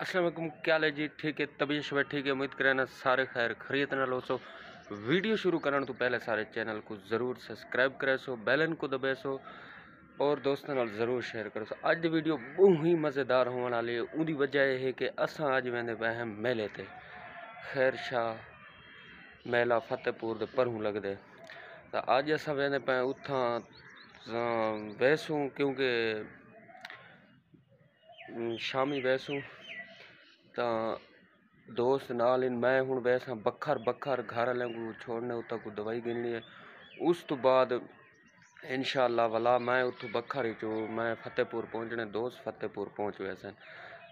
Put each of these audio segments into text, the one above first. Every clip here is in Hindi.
अस्सलाम वालेकुम, क्या हाल है जी? ठीक है, तबीयत शबीयत ठीक है? उम्मीद करें ना सारे खैर खरीत ना लो। सो वीडियो शुरू करने तो पहले सारे चैनल को ज़रूर सब्सक्राइब करे सो, बैलन को दबे सो और दोस्तों नाल ज़रूर शेयर करो। सो अज दी वीडियो बहुत ही मज़ेदार होने वाली है। उदी वजह यह है कि असां अज वेंदे पे हैं मेले ते। खैर शाह मेला फतेहपुर दे परूं लगदे। तो अज असां वेंदे पे उत्थां वैसूं क्योंकि शामी वैसूं तो दोस्त नाल इन मैं हूँ वैसा बखर बखर घर वाले को छोड़ने उतना को दवाई गिननी है। उस तो बाद इंशाअल्लाह वाला मैं उतो बखर ही चो मैं फतेहपुर पहुँचने दोस्त फतेहपुर पहुँच वैसे।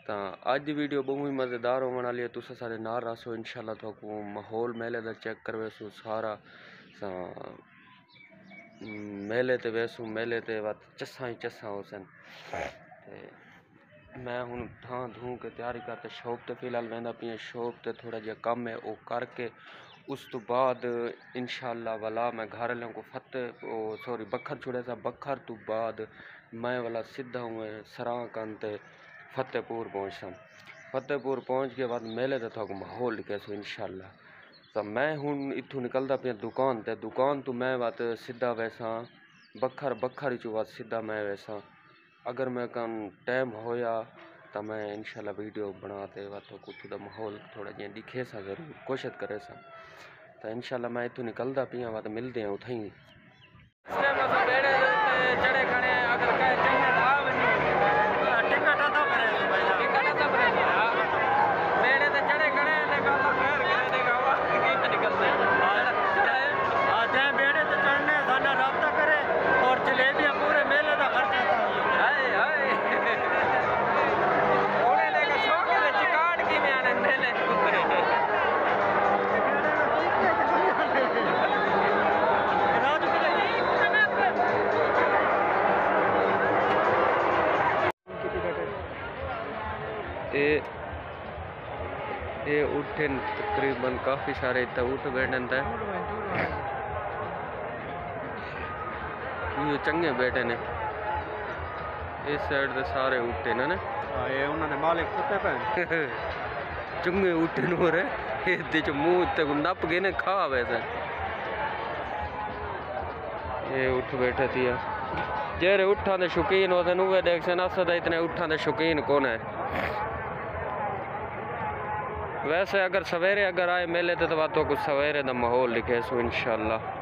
तो अज की वीडियो बहुत ही मज़ेदार होने वाली है। तुस सारे नाल रसो इंशाअल्लाह तो माहौल मेले का चेक कर वैसो सारा मेले ते वैसू मेले ते चस्सा ही चस्सा हो सन। मैं हूँ थां धूँ के तैयारी करते शॉप ते फिलहाल वहदा पी शॉप ते थोड़ा जहा कम है वो करके उस तो बाद इंशाअल्लाह वाला मैं घर वालों को सॉरी बखर छुड़े सा बखर तो बाद मैं वाला सीधा हुए सराह कंते फतेहपुर पहुँचा। फतेहपुर पहुँच के बाद मेले ते थोड़ा माहौल कैसो इंशाअल्लाह। तो मैं हूँ इतों निकलता पे दुकान तो मैं बात सीधा वैसा बखर बखर ही चुवा सीधा मैं वैसा अगर मैं कम टाइम होया तो मैं इंशाल्लाह वीडियो बनाते तो कुछ दा माहौल थोड़ा जिहा दिखे सा जरूर कोशिश करे सा। तो इंशाल्लाह मैं इतों निकलता पिया वा तो मिलते हैं उथे ही। ये उठे तकरीबन काफ़ी सारे इतना उठ बैठे ये चंगे बैठे ने इस साइड से सारे उठे ने ये उन्होंने मालिक सुते पे चंगे उठे हो रहे ये मुँह तक नप गए ने खा वैसे ये उठ बैठे थी जेरे उठा दे शौकीन होते नुए देख असद इतने उठा दे शौकीन कौन है। वैसे अगर सवेरे अगर आए मेले तो कुछ सवेरे का माहौल दिखे सो इंशाअल्लाह।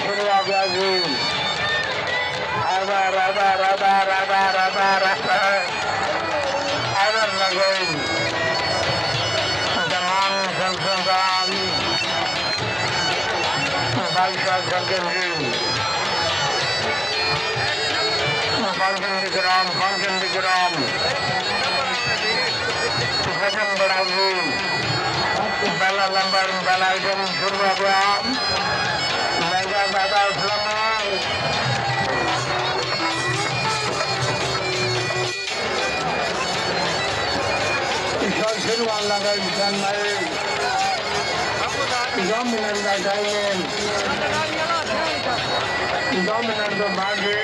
शुरू आ गया जी लगई तमाम संस्थान विक्राम बड़ा पहला नंबर पहला आइटम शुरू हो गया महंगा दादा शुरू लगा इंसान में 2 मिनट का टाइम 2 मिनट तो बाकी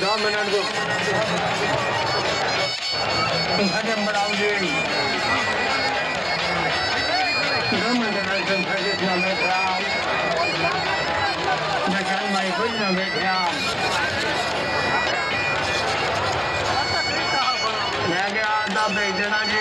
2 मिनट को खत्म बढ़ाओगे 2 मिनट का बैठा मैं कुछ न बैठा मैं क्या आधा भेजना जी